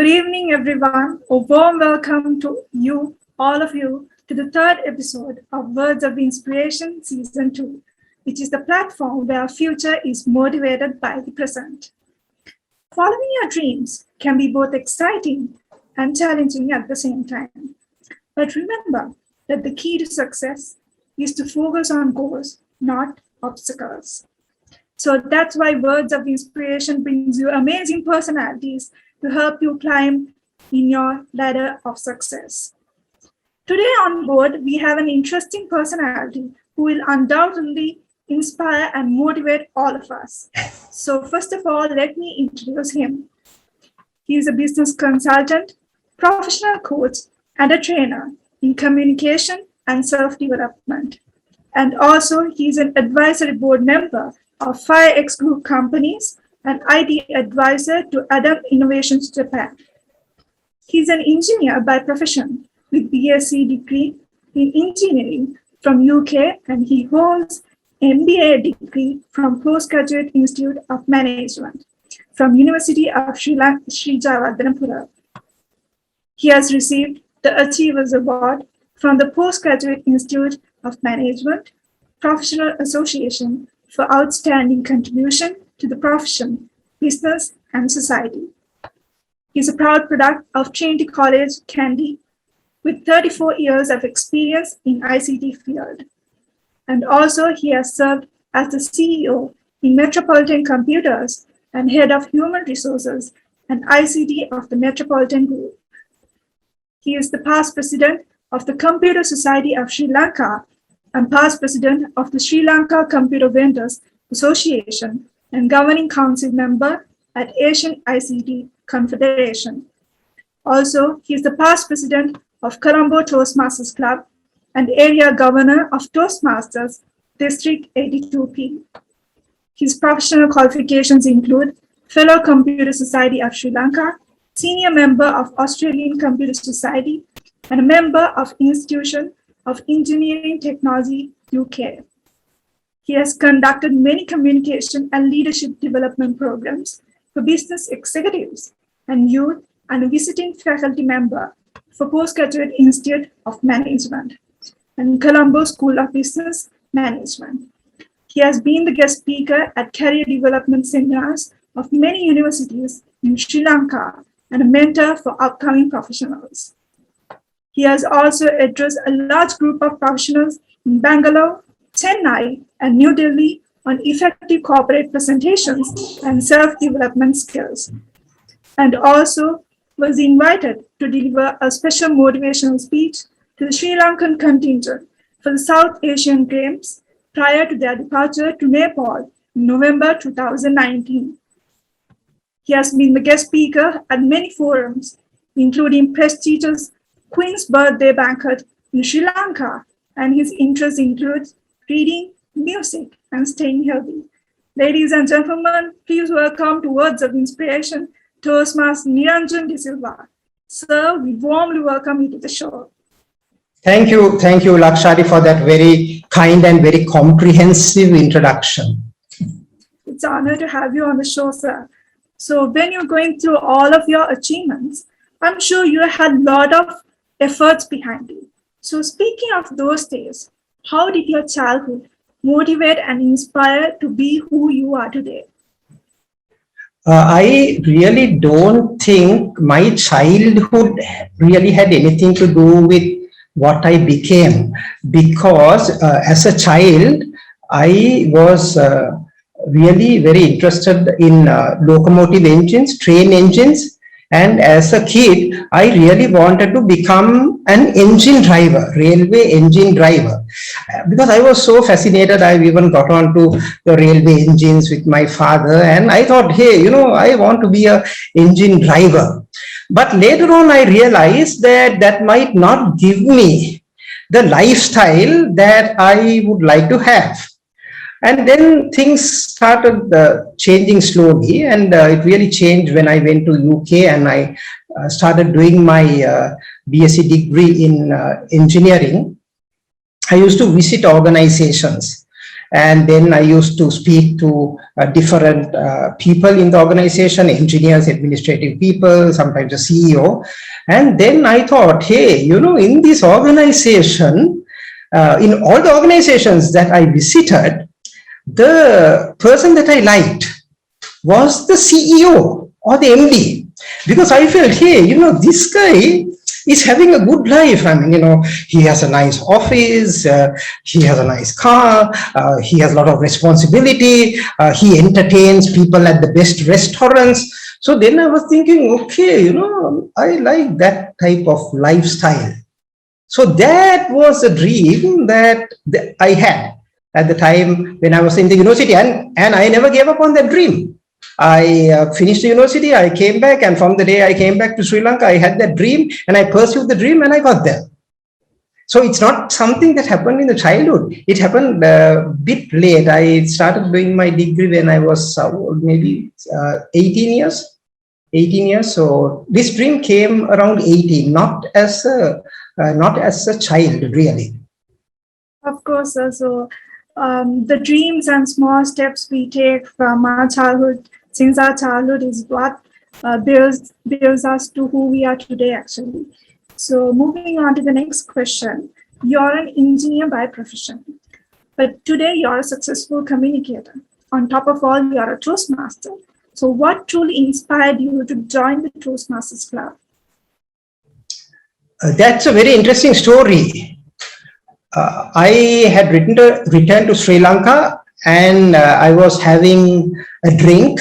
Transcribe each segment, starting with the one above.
Good evening, everyone. A warm welcome to you, all of you, to the third episode of Words of Inspiration Season 2, which is the platform where our future is motivated by the present. Following your dreams can be both exciting and challenging at the same time. But remember that the key to success is to focus on goals, not obstacles. So that's why Words of Inspiration brings you amazing personalities to help you climb in your ladder of success. Today on board, we have an interesting personality who will undoubtedly inspire and motivate all of us. So first of all, let me introduce him. He is a business consultant, professional coach, and a trainer in communication and self-development. And also, he is an advisory board member of 5X Group companies and IT advisor to Adam Innovations Japan. He's an engineer by profession with BSc degree in engineering from UK, and he holds MBA degree from Postgraduate Institute of Management from University of Sri Javardhanapura. He has received the Achievers Award from the Postgraduate Institute of Management Professional Association for outstanding contribution to the profession, business, and society. He is a proud product of Trinity College, Kandy, with 34 years of experience in ICT field. And also he has served as the CEO in Metropolitan Computers and Head of Human Resources and ICT of the Metropolitan Group. He is the past president of the Computer Society of Sri Lanka and past president of the Sri Lanka Computer Vendors Association and governing council member at Asian ICT Confederation. Also, he is the past president of Colombo Toastmasters Club and area governor of Toastmasters District 82P. His professional qualifications include Fellow Computer Society of Sri Lanka, Senior Member of Australian Computer Society, and a member of Institution of Engineering Technology, UK. He has conducted many communication and leadership development programs for business executives and youth and a visiting faculty member for Postgraduate Institute of Management and Colombo School of Business Management. He has been the guest speaker at career development seminars of many universities in Sri Lanka and a mentor for upcoming professionals. He has also addressed a large group of professionals in Bangalore, Chennai, and New Delhi on effective corporate presentations and self-development skills, and also was invited to deliver a special motivational speech to the Sri Lankan contingent for the South Asian Games prior to their departure to Nepal in November 2019. He has been the guest speaker at many forums, including prestigious Queen's Birthday Banquet in Sri Lanka, and his interests include reading, music, and staying healthy. Ladies and gentlemen, please welcome to Words of Inspiration, Toastmaster Niranjan De Silva. Sir, we warmly welcome you to the show. Thank you, Lakshari, for that very kind and very comprehensive introduction. It's an honor to have you on the show, sir. So when you're going through all of your achievements, I'm sure you had a lot of efforts behind you. So speaking of those days, how did your childhood motivate and inspire to be who you are today? I really don't think my childhood really had anything to do with what I became, because as a child, I was really very interested in locomotive engines, train engines. And as a kid, I really wanted to become an engine driver, railway engine driver. Because I was so fascinated, I even got onto the railway engines with my father. And I thought, hey, I want to be an engine driver. But later on, I realized that that might not give me the lifestyle that I would like to have. And then things started changing slowly, and it really changed when I went to UK and I started doing my BSc degree in engineering. I used to visit organizations And then I used to speak to different people in the organization, engineers, administrative people, sometimes the CEO. And then I thought, hey, in this organization, in all the organizations that I visited, the person that I liked was the CEO or the MD, because I felt, hey, this guy is having a good life. I mean, he has a nice office, he has a nice car, he has a lot of responsibility, he entertains people at the best restaurants. So then I was thinking, okay, I like that type of lifestyle. So that was a dream that I had at the time when I was in the university, and I never gave up on that dream. I finished the university, I came back, and from the day I came back to Sri Lanka, I had that dream and I pursued the dream and I got there. So it's not something that happened in the childhood. It happened a bit late. I started doing my degree when I was maybe 18 years. 18 years. So this dream came around 18, not as a child, really. Of course, so the dreams and small steps we take from our childhood, since our childhood, is what builds us to who we are today, actually. So moving on to the next question. You're an engineer by profession, but today you're a successful communicator. On top of all, you're a Toastmaster. So what truly inspired you to join the Toastmasters Club? That's a very interesting story. I had returned to Sri Lanka, and I was having a drink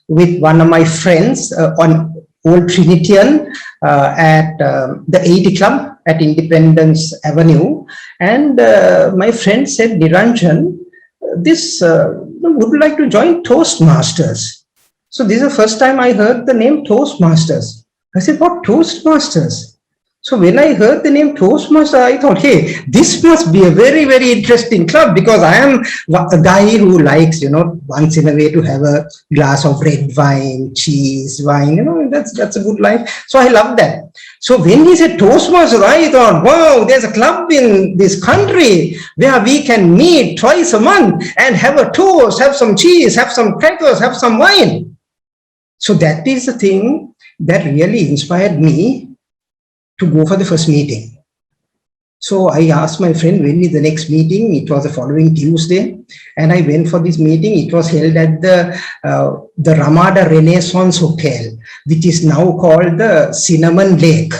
with one of my friends on Old Trinitian at the 80 Club at Independence Avenue. And my friend said, Niranjan, this would you like to join Toastmasters? So this is the first time I heard the name Toastmasters. I said, what Toastmasters? So when I heard the name Toastmaster, I thought, hey, this must be a very, very interesting club, because I am a guy who likes, once in a way to have a glass of red wine, cheese, wine, that's a good life. So I love that. So when he said Toastmasters, I thought, wow, there's a club in this country where we can meet twice a month and have a toast, have some cheese, have some crackers, have some wine. So that is the thing that really inspired me to go for the first meeting. So I asked my friend, when is the next meeting? It was the following Tuesday, and I went for this meeting. It was held at the Ramada Renaissance Hotel, which is now called the Cinnamon Lake.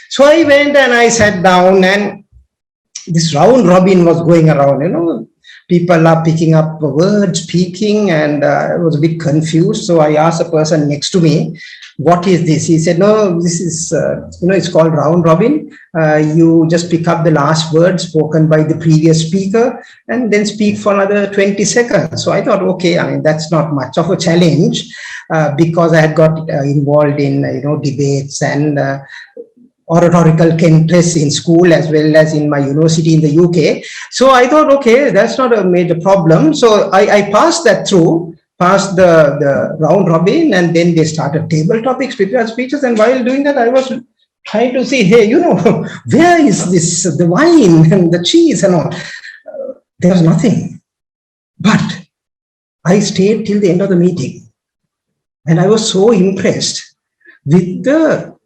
So I went and I sat down, and this round robin was going around, people are picking up words, speaking, and I was a bit confused. So I asked the person next to me, what is this? He said, no, this is, it's called round robin. You just pick up the last word spoken by the previous speaker and then speak for another 20 seconds. So I thought, okay, I mean, that's not much of a challenge because I had got involved in, debates and oratorical contests in school as well as in my university in the UK. So I thought, okay, that's not a major problem. So I passed that through. Passed the round robin, and then they started table topics, prepared speeches. And while doing that, I was trying to see, hey, where is this, the wine and the cheese and all? There was nothing. But I stayed till the end of the meeting. And I was so impressed with the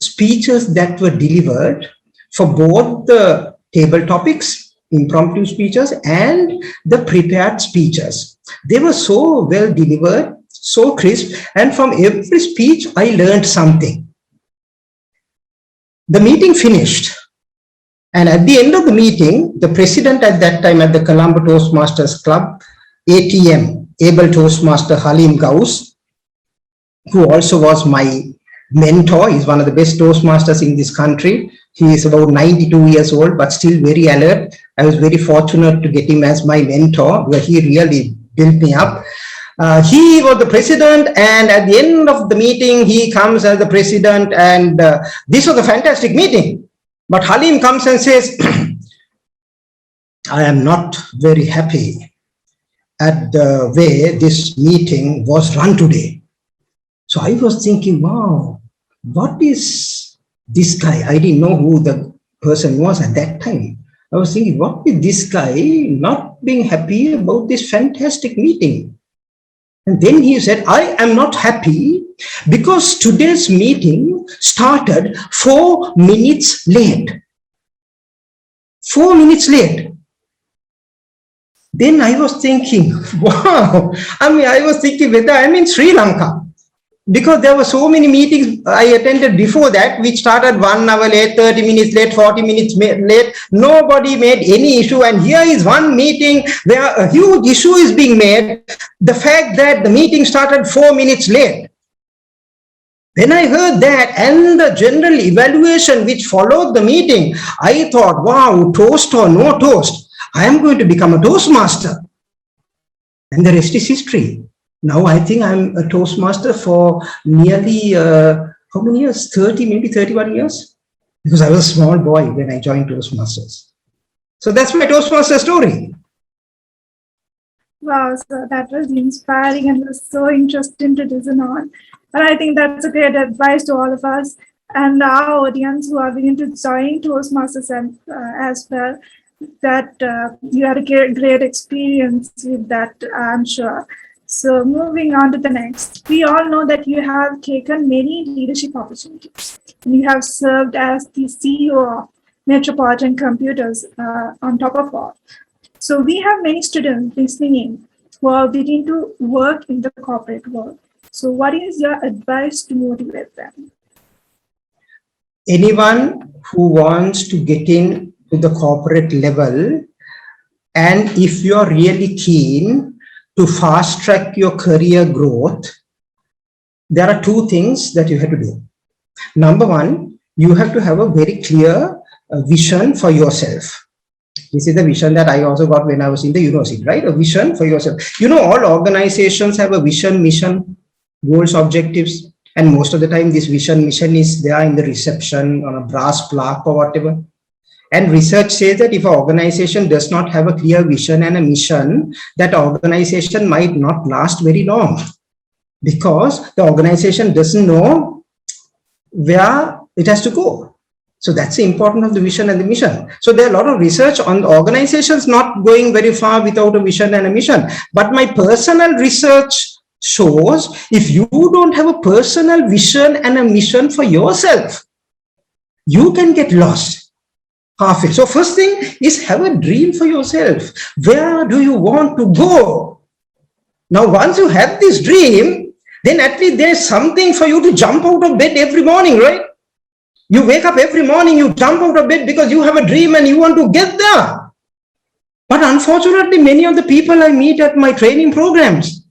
speeches that were delivered for both the table topics, impromptu speeches, and the prepared speeches. They were so well delivered, so crisp, and from every speech, I learned something. The meeting finished, and at the end of the meeting, the president at that time at the Colombo Toastmasters Club, ATM, Able Toastmaster Halim Gauss, who also was my mentor. He's one of the best Toastmasters in this country. He is about 92 years old, but still very alert. I was very fortunate to get him as my mentor, where he really built me up. He was the president, and at the end of the meeting, he comes as the president, and this was a fantastic meeting. But Halim comes and says, I am not very happy at the way this meeting was run today. So I was thinking, wow, what is this guy? I didn't know who the person was at that time. I was thinking, what is this guy not being happy about this fantastic meeting? And then he said, I am not happy because today's meeting started 4 minutes late. 4 minutes late. Then I was thinking, wow, I was thinking whether I'm in Sri Lanka. Because there were so many meetings I attended before that, which started 1 hour late, 30 minutes late, 40 minutes late. Nobody made any issue. And here is one meeting where a huge issue is being made. The fact that the meeting started 4 minutes late. When I heard that and the general evaluation which followed the meeting, I thought, wow, toast or no toast, I am going to become a Toastmaster. And the rest is history. Now I think I'm a Toastmaster for nearly, how many years? 30, maybe 31 years? Because I was a small boy when I joined Toastmasters. So that's my Toastmaster story. Wow, so that was inspiring and was so interesting to listen on. And I think that's a great advice to all of us and our audience who are willing to join Toastmasters and, as well, that you had a great experience with that, I'm sure. So moving on to the next, we all know that you have taken many leadership opportunities. You have served as the CEO of Metropolitan Computers on top of all. So we have many students listening in who are beginning to work in the corporate world. So what is your advice to motivate them? Anyone who wants to get in to the corporate level, and if you're really keen to fast track your career growth, there are 2 things that you have to do. Number 1, you have to have a very clear vision for yourself. This is the vision that I also got when I was in the university, right? A vision for yourself. You know, all organizations have a vision, mission, goals, objectives. And most of the time, this vision, mission is there in the reception on a brass plaque or whatever. And research says that if an organization does not have a clear vision and a mission, that organization might not last very long because the organization doesn't know where it has to go. So that's the importance of the vision and the mission. So there are a lot of research on organizations not going very far without a vision and a mission. But my personal research shows if you don't have a personal vision and a mission for yourself, you can get lost. Halfway. So first thing is have a dream for yourself. Where do you want to go? Now, once you have this dream, then at least there's something for you to jump out of bed every morning, right? You wake up every morning, you jump out of bed because you have a dream and you want to get there. But unfortunately, many of the people I meet at my training programs,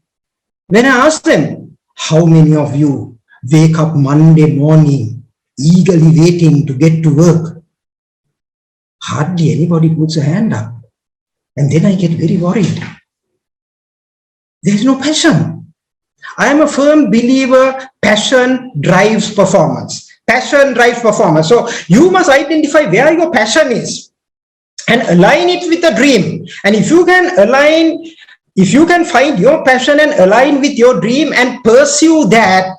when I ask them, how many of you wake up Monday morning eagerly waiting to get to work? Hardly anybody puts a hand up. And then I get very worried. There is no passion. I am a firm believer, passion drives performance. Passion drives performance. So you must identify where your passion is and align it with a dream. And if you can find your passion and align with your dream and pursue that,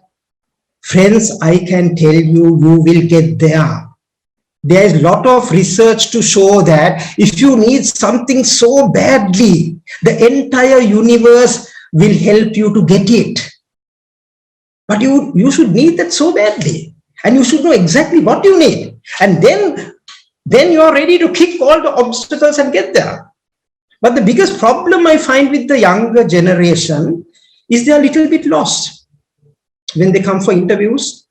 friends, I can tell you, you will get there. There is a lot of research to show that if you need something so badly, the entire universe will help you to get it. But you should need that so badly. And you should know exactly what you need. And then you are ready to kick all the obstacles and get there. But the biggest problem I find with the younger generation is they are a little bit lost. When they come for interviews,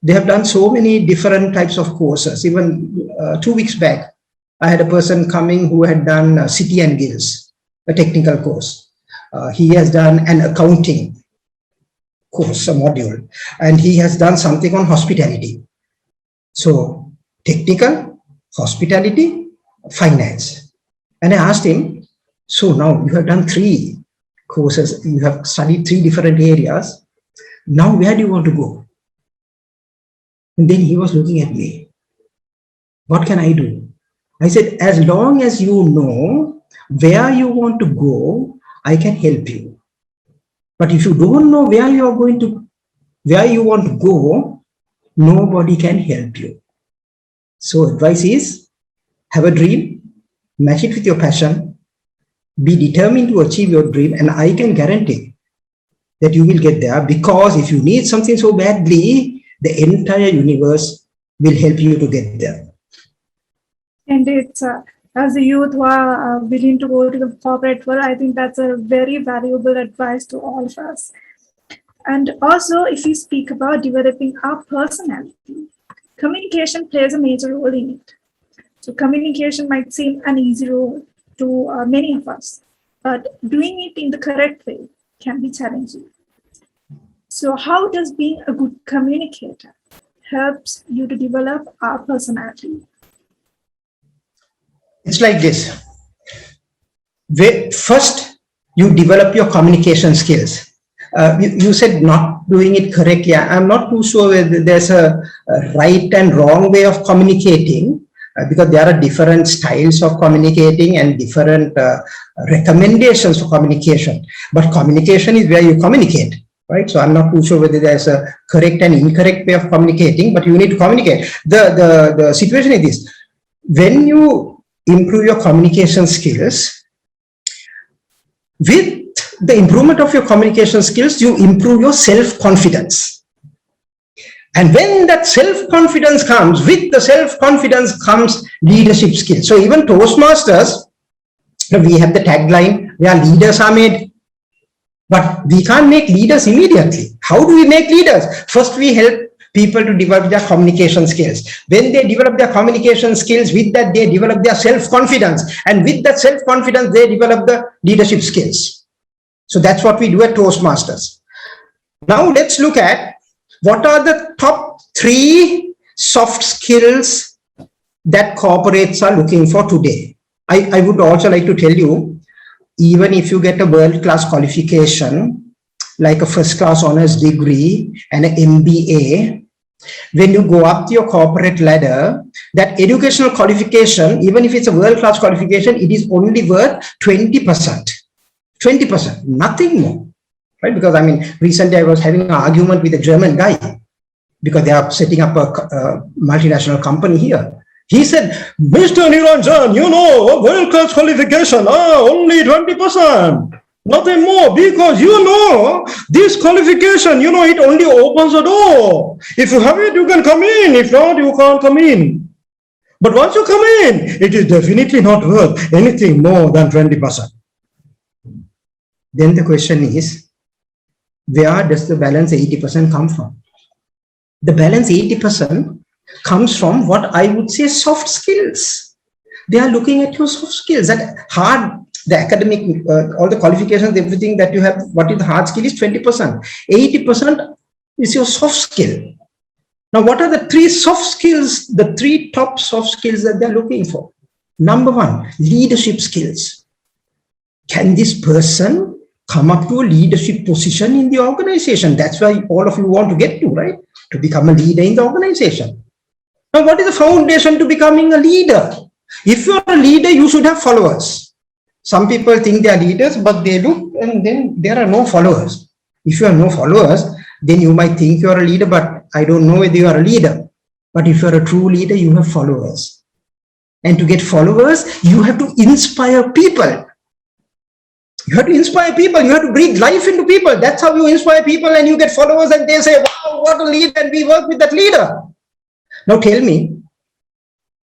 they have done so many different types of courses. Even 2 weeks back, I had a person coming who had done City and Guilds, a technical course. He has done an accounting course, a module, and he has done something on hospitality. So technical, hospitality, finance. And I asked him, so now you have done 3 courses, you have studied 3 different areas. Now where do you want to go? And then he was looking at me. What can I do? I said, as long as you know where you want to go, I can help you. But if you don't know where you want to go, nobody can help you. So advice is, have a dream, match it with your passion, be determined to achieve your dream, and I can guarantee that you will get there, because if you need something so badly, the entire universe will help you to get there. And it's as a youth who are willing to go to the corporate world, I think that's a very valuable advice to all of us. And also, if we speak about developing our personality, communication plays a major role in it. So communication might seem an easy role to many of us, but doing it in the correct way can be challenging. So how does being a good communicator helps you to develop our personality? It's like this. First, you develop your communication skills. You said not doing it correctly. I'm not too sure whether there's a right and wrong way of communicating, because there are different styles of communicating and different recommendations for communication. But communication is where you communicate, right? So I'm not too sure whether there's a correct and incorrect way of communicating, but you need to communicate. The situation is this. When you improve your communication skills, with the improvement of your communication skills, you improve your self-confidence. And when that self-confidence comes, with the self-confidence comes leadership skills. So even Toastmasters, we have the tagline, where leaders are made. But we can't make leaders immediately. How do we make leaders? First, we help people to develop their communication skills. When they develop their communication skills, with that they develop their self-confidence. And with that self-confidence, they develop the leadership skills. So that's what we do at Toastmasters. Now let's look at what are the top 3 soft skills that corporates are looking for today. I would also like to tell you, even if you get a world-class qualification, like a first-class honors degree and an MBA, when you go up your corporate ladder, that educational qualification, even if it's a world-class qualification, it is only worth 20%. 20%, nothing more, right? Because I mean, recently I was having an argument with a German guy because they are setting up a multinational company here. He said, Mr. Niranjan, you know, world-class qualification, only 20%. Nothing more, because you know, this qualification, you know, it only opens the door. If you have it, you can come in. If not, you can't come in. But once you come in, it is definitely not worth anything more than 20%. Then the question is, where does the balance 80% come from? The balance 80% comes from what I would say soft skills. They are looking at your soft skills. That hard, the academic, all the qualifications, everything that you have, what is the hard skill is 20%. 80% is your soft skill. Now, what are the 3 soft skills, the 3 top soft skills that they're looking for? Number 1, leadership skills. Can this person come up to a leadership position in the organization? That's why all of you want to get to, right? To become a leader in the organization. Now, what is the foundation to becoming a leader? If you're a leader, you should have followers. Some people think they are leaders, but they look and then there are no followers. If you have no followers, then you might think you are a leader, but I don't know whether you are a leader. But if you're a true leader, you have followers. And to get followers, you have to inspire people. You have to inspire people. You have to breathe life into people. That's how you inspire people, and you get followers and they say, wow, what a leader, and we work with that leader. Now tell me,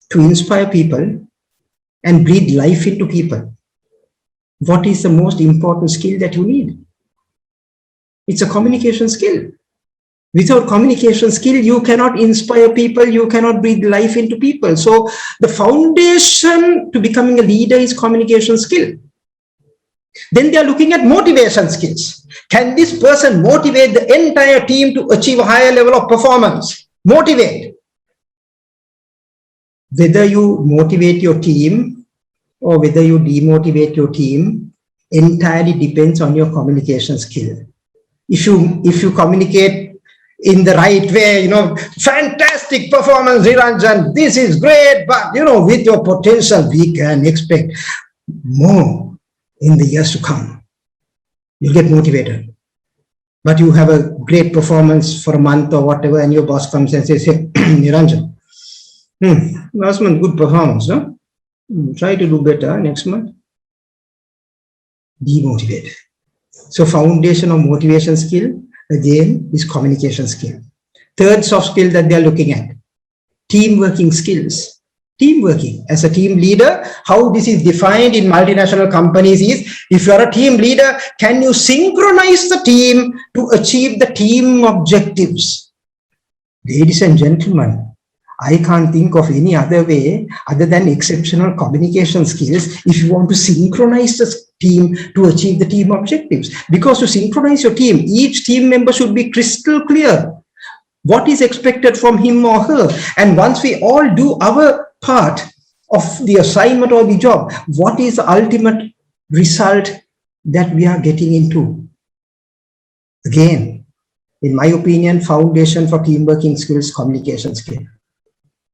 to inspire people and breathe life into people, what is the most important skill that you need? It's a communication skill. Without communication skill, you cannot inspire people, you cannot breathe life into people. So the foundation to becoming a leader is communication skill. Then they are looking at motivation skills. Can this person motivate the entire team to achieve a higher level of performance? Motivate. Whether you motivate your team or whether you demotivate your team entirely depends on your communication skill. If you communicate in the right way, you know, fantastic performance, Niranjan, this is great, but you know, with your potential, we can expect more in the years to come. You'll get motivated. But you have a great performance for a month or whatever, and your boss comes and says, hey, Niranjan, last month, good performance, no? Try to do better next month. Demotivated. So foundation of motivation skill, again, is communication skill. Third soft skill that they are looking at, team working skills. Team working as a team leader, how this is defined in multinational companies is, if you are a team leader, can you synchronize the team to achieve the team objectives? Ladies and gentlemen, I can't think of any other way other than exceptional communication skills if you want to synchronize the team to achieve the team objectives. Because to synchronize your team, each team member should be crystal clear what is expected from him or her. And once we all do our part of the assignment or the job, what is the ultimate result that we are getting into? Again, in my opinion, foundation for team working skills, communication skill.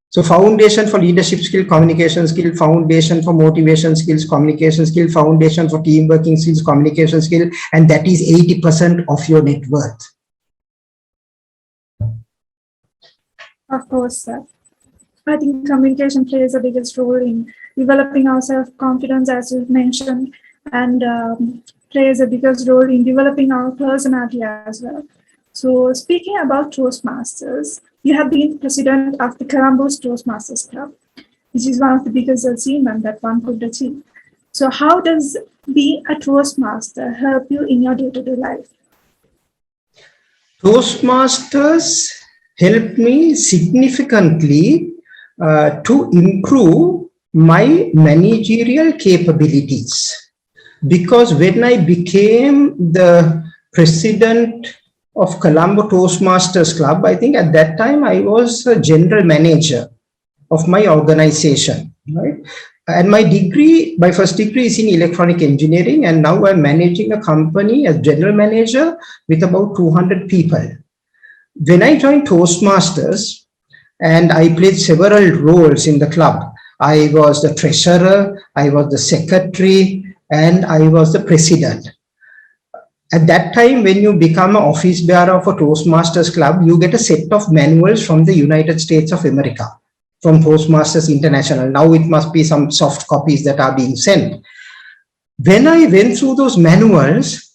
So foundation for leadership skill, communication skill, foundation for motivation skills, communication skill, foundation for team working skills, communication skill, and that is 80% of your net worth. Of course, sir. I think communication plays the biggest role in developing our self-confidence, as you mentioned, and plays the biggest role in developing our personality as well. So speaking about Toastmasters, you have been president of the Colombo's Toastmasters Club, which is one of the biggest achievements that one could achieve. So how does being a Toastmaster help you in your day-to-day life? Toastmasters helped me significantly to improve my managerial capabilities. Because when I became the president of Colombo Toastmasters Club, I think at that time I was a general manager of my organization, right? And my degree, my first degree is in electronic engineering, and now I'm managing a company as general manager with about 200 people. When I joined Toastmasters, and I played several roles in the club. I was the treasurer, I was the secretary, and I was the president. At that time, when you become an office bearer of a Toastmasters Club, you get a set of manuals from the United States of America, from Toastmasters International. Now it must be some soft copies that are being sent. When I went through those manuals,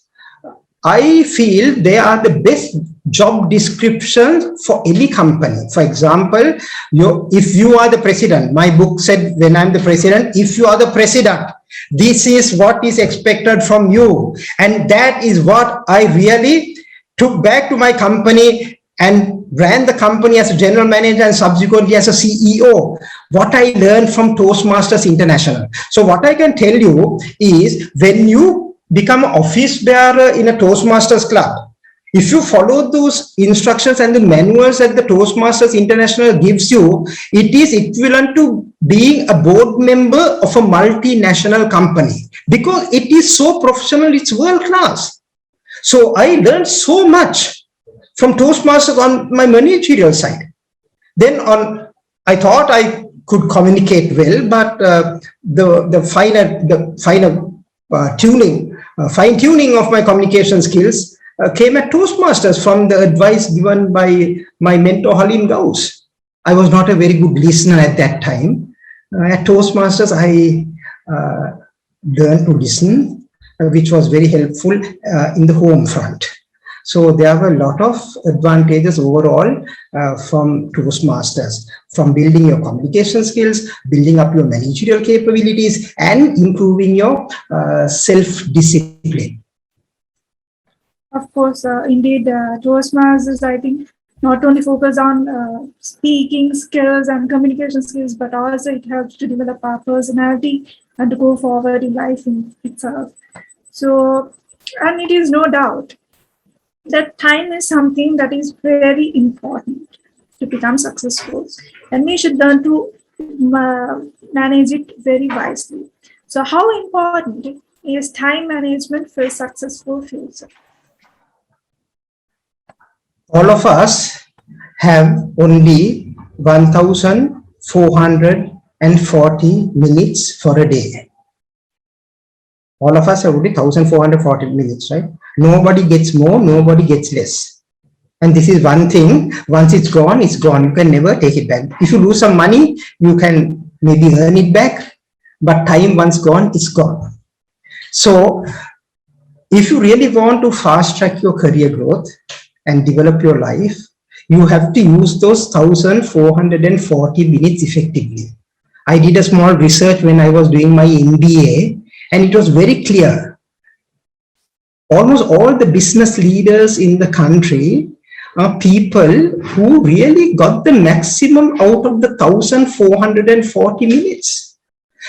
I feel they are the best job descriptions for any company. For example, if you are the president, my book said when I'm the president, if you are the president, this is what is expected from you. And that is what I really took back to my company and ran the company as a general manager and subsequently as a CEO. What I learned from Toastmasters International. So what I can tell you is, when you become an office bearer in a Toastmasters club, if you follow those instructions and the manuals that the Toastmasters International gives you, it is equivalent to being a board member of a multinational company, because it is so professional, it's world class. So I learned so much from Toastmasters on my managerial side. Then I thought I could communicate well, but the fine tuning of my communication skills came at Toastmasters from the advice given by my mentor Halim Gauss. I was not a very good listener at that time. At Toastmasters, I learned to listen, which was very helpful in the home front. So there were a lot of advantages overall from Toastmasters, from building your communication skills, building up your managerial capabilities, and improving your self-discipline. Of course, indeed, Toastmasters, I think, not only focus on speaking skills and communication skills, but also it helps to develop our personality and to go forward in life in itself. So, and it is no doubt that time is something that is very important to become successful, and we should learn to manage it very wisely. So how important is time management for a successful future? All of us have only 1,440 minutes for a day. All of us have only 1,440 minutes, right? Nobody gets more, nobody gets less. And this is one thing, once it's gone, it's gone. You can never take it back. If you lose some money, you can maybe earn it back. but time once gone, it's gone. So if you really want to fast track your career growth and develop your life, you have to use those 1440 minutes effectively. I did a small research when I was doing my MBA, and it was very clear. Almost all the business leaders in the country are people who really got the maximum out of the 1440 minutes.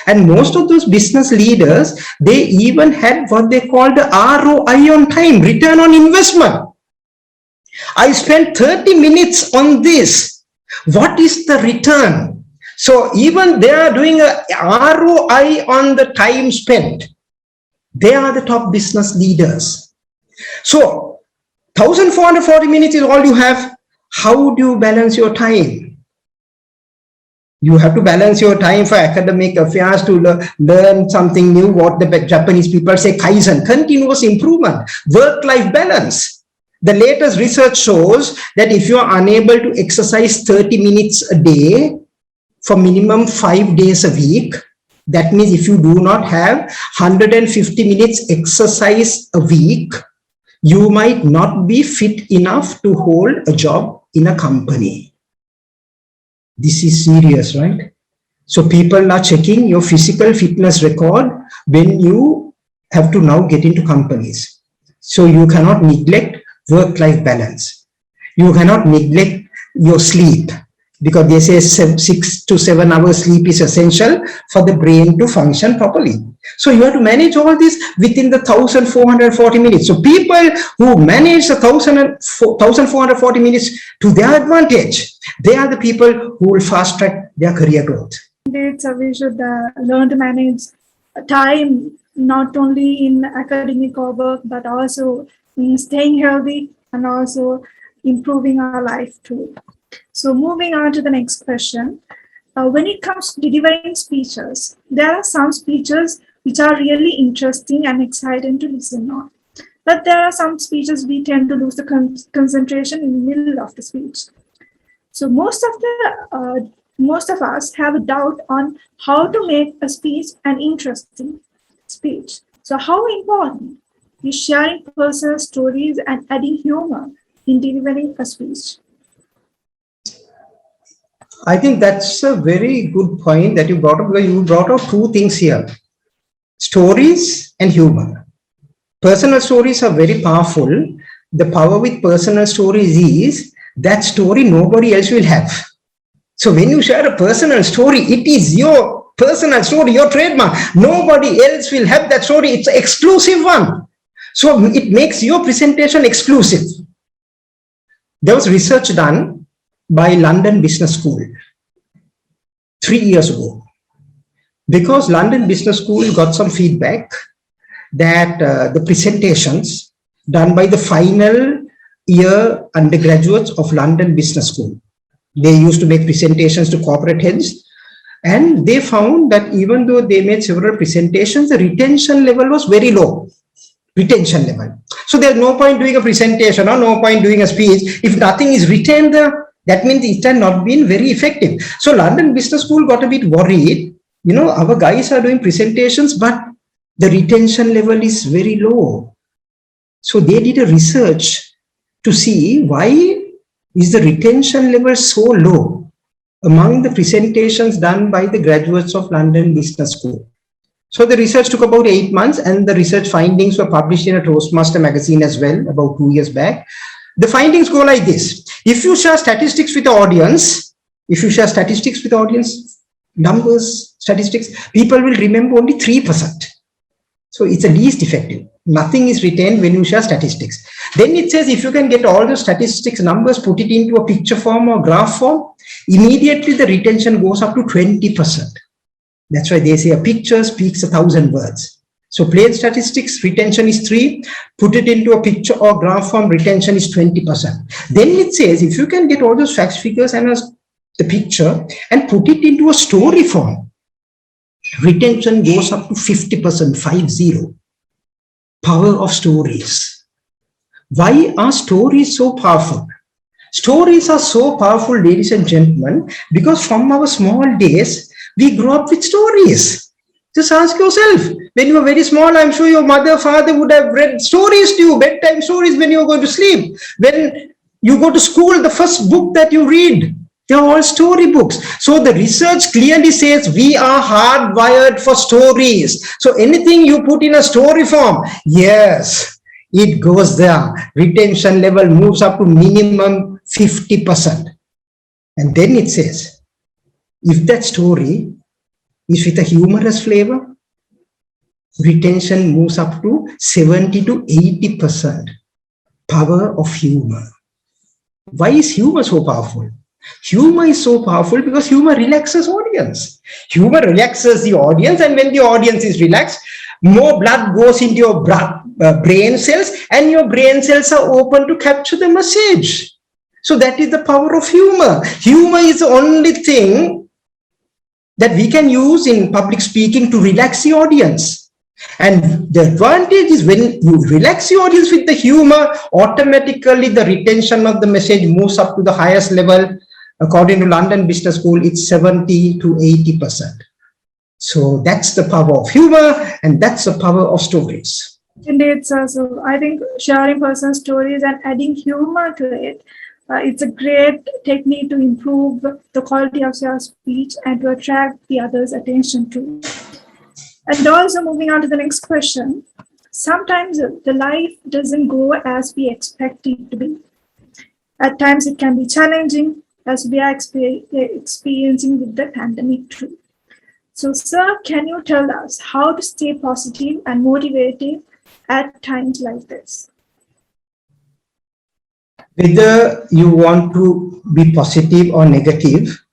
And most of those business leaders, they even had what they call the ROI on time, return on investment. I spent 30 minutes on this. What is the return? So even they are doing a ROI on the time spent. They are the top business leaders. So 1440 minutes is all you have. How do you balance your time? You have to balance your time for academic affairs, to learn something new, what the Japanese people say, Kaizen, continuous improvement, work-life balance. The latest research shows that if you are unable to exercise 30 minutes a day for minimum 5 days a week, that means if you do not have 150 minutes exercise a week, you might not be fit enough to hold a job in a company. This is serious, right? So people are checking your physical fitness record when you have to now get into companies. So you cannot neglect work-life balance. You cannot neglect your sleep, because they say 6 to 7 hours sleep is essential for the brain to function properly. So you have to manage all this within the 1440 minutes. So people who manage the 1440 minutes to their advantage, they are the people who will fast track their career growth. Indeed, so we should learn to manage time, not only in academic or work, but also in staying healthy and also improving our life too. So moving on to the next question. When it comes to delivering speeches, there are some speeches which are really interesting and exciting to listen on. But there are some speeches we tend to lose the concentration in the middle of the speech. So most of us have a doubt on how to make a speech an interesting speech. So how important is sharing personal stories and adding humor in delivering a speech? I think that's a very good point that you brought up, because you brought up two things here: stories and humor. Personal stories are very powerful. The power with personal stories is that story nobody else will have. So when you share a personal story, it is your personal story, your trademark. Nobody else will have that story. It's an exclusive one. So it makes your presentation exclusive. There was research done by London Business School 3 years ago, because London Business School got some feedback that the presentations done by the final year undergraduates of London Business School, they used to make presentations to corporate heads, and they found that even though they made several presentations, the retention level was very low. Retention level. So there's no point doing a presentation or no point doing a speech if nothing is retained there. That means it has not been very effective. So London Business School got a bit worried. You know, our guys are doing presentations, but the retention level is very low. So they did a research to see why is the retention level so low among the presentations done by the graduates of London Business School. So the research took about 8 months, and the research findings were published in a Toastmaster magazine as well about 2 years back. The findings go like this: if you share statistics with the audience, numbers, statistics, people will remember only 3%. So it's the least effective. Nothing is retained when you share statistics. Then it says if you can get all the statistics numbers, put it into a picture form or graph form, immediately the retention goes up to 20%. That's why they say a picture speaks 1,000 words. So plain statistics, retention is 3. Put it into a picture or graph form, retention is 20%. Then it says if you can get all those facts, figures and the picture and put it into a story form, retention goes up to 50%, 50. Power of stories. Why are stories so powerful? Stories are so powerful, ladies and gentlemen, because from our small days, we grew up with stories. Just ask yourself. When you were very small, I'm sure your mother, father would have read stories to you, bedtime stories when you were going to sleep. When you go to school, the first book that you read, they're all story books. So the research clearly says we are hardwired for stories. So anything you put in a story form, yes, it goes there. Retention level moves up to minimum 50%. And then it says, if that story is with a humorous flavor, retention moves up to 70 to 80%. Power of humor. Why is humor so powerful? Humor is so powerful because humor relaxes audience. Humor relaxes the audience, and when the audience is relaxed, more blood goes into your brain cells, and your brain cells are open to capture the message. So that is the power of humor. Humor is the only thing that we can use in public speaking to relax the audience. And the advantage is when you relax the audience with the humor, automatically the retention of the message moves up to the highest level. According to London Business School, it's 70 to 80%. So that's the power of humor, and that's the power of stories. Indeed, sir. So I think sharing personal stories and adding humor to it, it's a great technique to improve the quality of your speech and to attract the other's attention too. And also moving on to the next question. Sometimes the life doesn't go as we expect it to be. At times it can be challenging, as we are experiencing with the pandemic too. So, sir, can you tell us how to stay positive and motivated at times like this? Whether you want to be positive or negative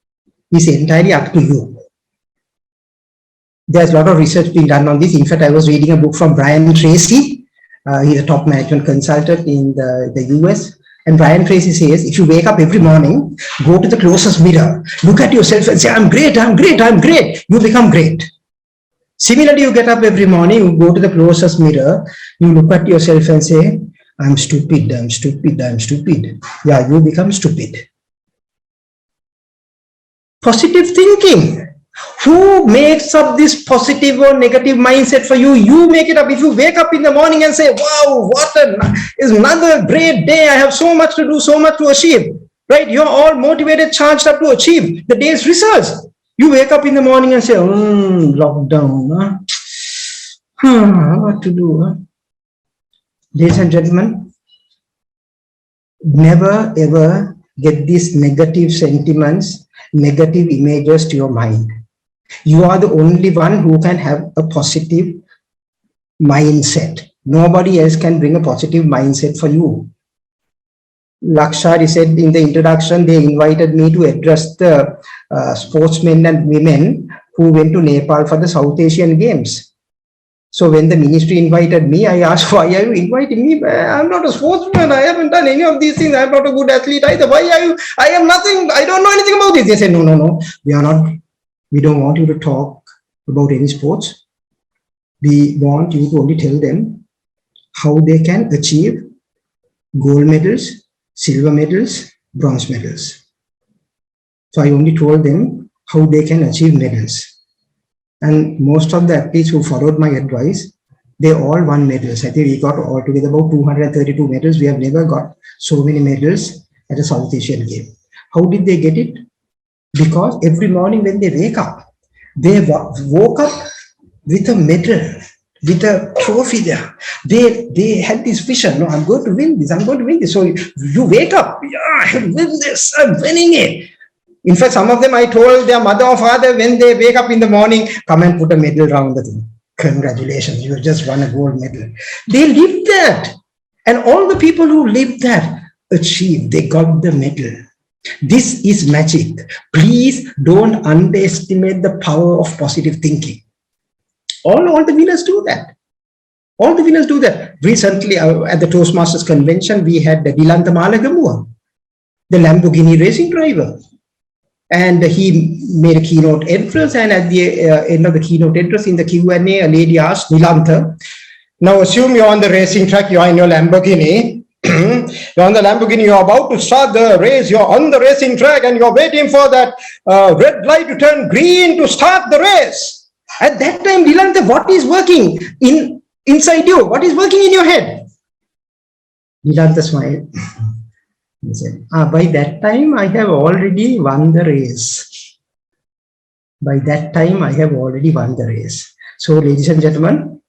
is entirely up to you. There's a lot of research being done on this. In fact, I was reading a book from Brian Tracy. He's a top management consultant in the US. And Brian Tracy says, if you wake up every morning, go to the closest mirror, look at yourself and say, I'm great, I'm great, I'm great. You become great. Similarly, you get up every morning, you go to the closest mirror, you look at yourself and say, I'm stupid, I'm stupid, I'm stupid. Yeah, you become stupid. Positive thinking. Who makes up this positive or negative mindset for you? You make it up. If you wake up in the morning and say, wow, is another great day. I have so much to do, so much to achieve, right? You're all motivated, charged up to achieve the day's results. You wake up in the morning and say, lockdown, what to do? Huh? Ladies and gentlemen, never ever get these negative sentiments, negative images to your mind. You are the only one who can have a positive mindset. Nobody else can bring a positive mindset for you. Lakshari said in the introduction, they invited me to address the sportsmen and women who went to Nepal for the South Asian Games. So when the ministry invited me, I asked, why are you inviting me? I'm not a sportsman. I haven't done any of these things. I'm not a good athlete either. Why are you? I am nothing. I don't know anything about this. They said, no. We don't want you to talk about any sports. We want you to only tell them how they can achieve gold medals, silver medals, bronze medals. So I only told them how they can achieve medals. And most of the athletes who followed my advice, they all won medals. I think we got altogether about 232 medals. We have never got so many medals at a South Asian game. How did they get it? Because every morning when they wake up, they woke up with a medal, with a trophy there. They had this vision, no, I'm going to win this, I'm going to win this. So you wake up, yeah, I win this, I'm winning it. In fact, some of them, I told their mother or father, when they wake up in the morning, come and put a medal around the thing. Congratulations, you just won a gold medal. They lived that. And all the people who lived that achieved, they got the medal. This is magic. Please don't underestimate the power of positive thinking. All the winners do that. All the winners do that. Recently, at the Toastmasters convention, we had Dilantha Malagamua, the Lamborghini racing driver. And he made a keynote address, and at the end of the keynote address, in the Q&A, a lady asked Dilantha, now assume you're on the racing track, you're in your Lamborghini, you're on the Lamborghini, you're about to start the race, you're on the racing track, and you're waiting for that red light to turn green to start the race. At that time, Dilantha, what is working inside you? What is working in your head? Dilantha smiled. He said, by that time, I have already won the race. By that time, I have already won the race. So, ladies and gentlemen,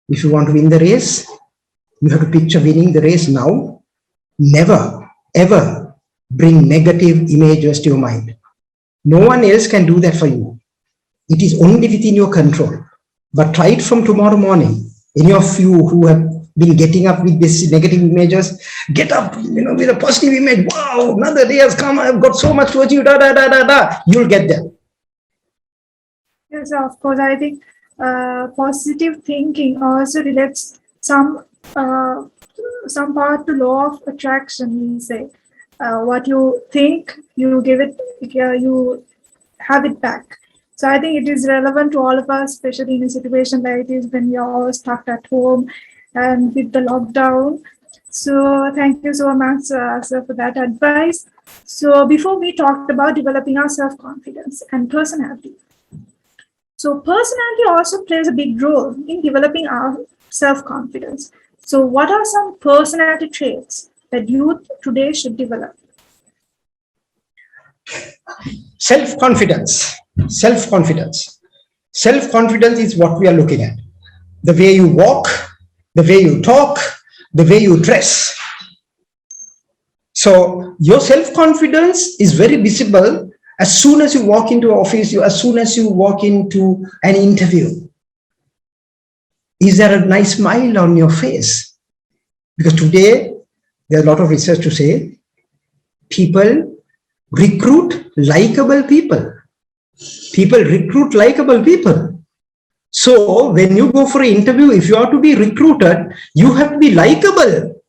if you want to win the race, you have to picture winning the race now. Never, ever bring negative images to your mind. No one else can do that for you. It is only within your control. But try it from tomorrow morning. Any of you who have been getting up with these negative images, get up, with a positive image. Wow, another day has come. I've got so much to achieve. Da da da da da. You'll get there. Yes, of course. I think positive thinking also relates some part to law of attraction. We say what you think, you give it, you have it back. So I think it is relevant to all of us, especially in a situation like this when we are all stuck at home and with the lockdown. So thank you so much, sir, for that advice. So before we talked about developing our self-confidence and personality. So personality also plays a big role in developing our self-confidence. So what are some personality traits that youth today should develop? Self-confidence. Self-confidence. Self-confidence is what we are looking at. The way you walk, the way you talk, the way you dress. So your self-confidence is very visible as soon as you walk into office, as soon as you walk into an interview. Is there a nice smile on your face? Because today, there's a lot of research to say people recruit likable people. People recruit likable people. So when you go for an interview, if you are to be recruited, you have to be likable.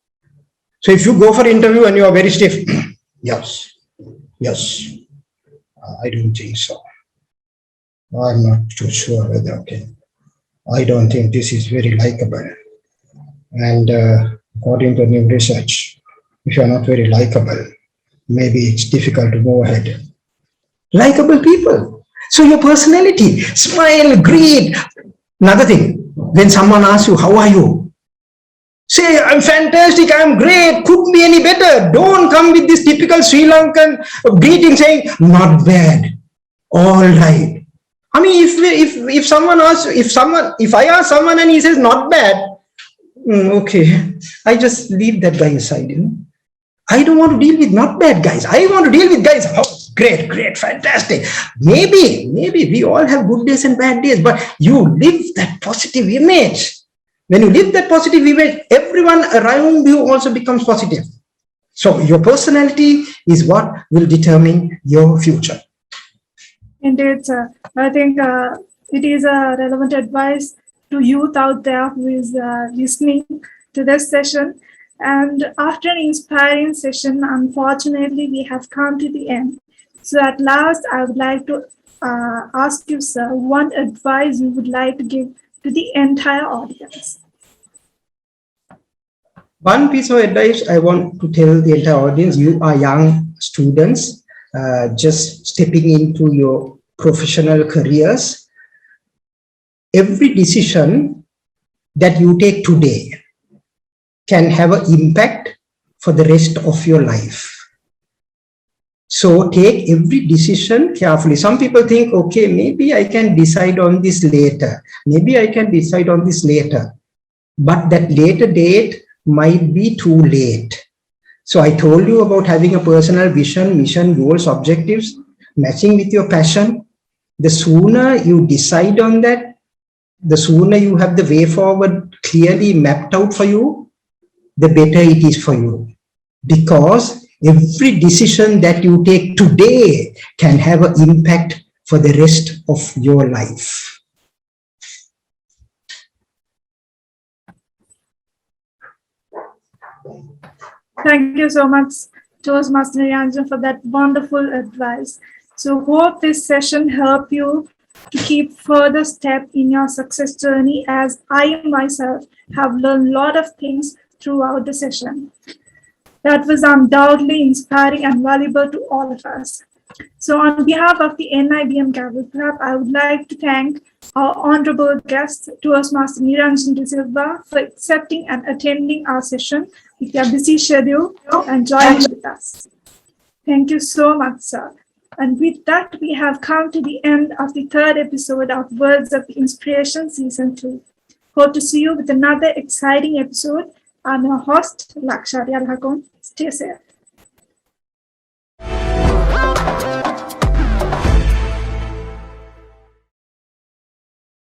So if you go for an interview and you are very stiff, yes, I don't think so. I'm not too sure whether, okay. I don't think this is very likable. And according to new research, if you are not very likable, maybe it's difficult to move ahead. Likable people. So your personality, smile, greet. Another thing, when someone asks you, how are you? Say, I'm fantastic, I'm great, couldn't be any better. Don't come with this typical Sri Lankan greeting saying, not bad, all right. I mean, if someone asks, if I ask someone and he says not bad, okay, I just leave that guy aside, I don't want to deal with not bad guys. I want to deal with guys, oh, great, fantastic. Maybe we all have good days and bad days, but you live that positive image. When you live that positive image, everyone around you also becomes positive. So your personality is what will determine your future. Indeed, sir. I think it is a relevant advice to youth out there who is listening to this session. And after an inspiring session, unfortunately, we have come to the end. So at last, I would like to ask you, sir, one advice you would like to give to the entire audience. One piece of advice I want to tell the entire audience: you are young students, just stepping into your professional careers. Every decision that you take today can have an impact for the rest of your life. So take every decision carefully. Some people think, okay, maybe I can decide on this later. Maybe I can decide on this later. But that later date might be too late. So I told you about having a personal vision, mission, goals, objectives, matching with your passion. The sooner you decide on that, the sooner you have the way forward clearly mapped out for you, the better it is for you. Because every decision that you take today can have an impact for the rest of your life. Thank you so much, Toastmaster Niranjan, for that wonderful advice. So hope this session helped you to keep further step in your success journey, as I myself have learned a lot of things throughout the session. That was undoubtedly inspiring and valuable to all of us. So on behalf of the NIBM Travel Club, I would like to thank our honorable guest, Toastmaster Niranjan De Silva, for accepting and attending our session with your busy schedule and joining with us. Thank you so much, sir. And with that, we have come to the end of the third episode of Words of Inspiration Season 2. Hope to see you with another exciting episode. I'm your host, Lakshari Alhagon. Stay safe.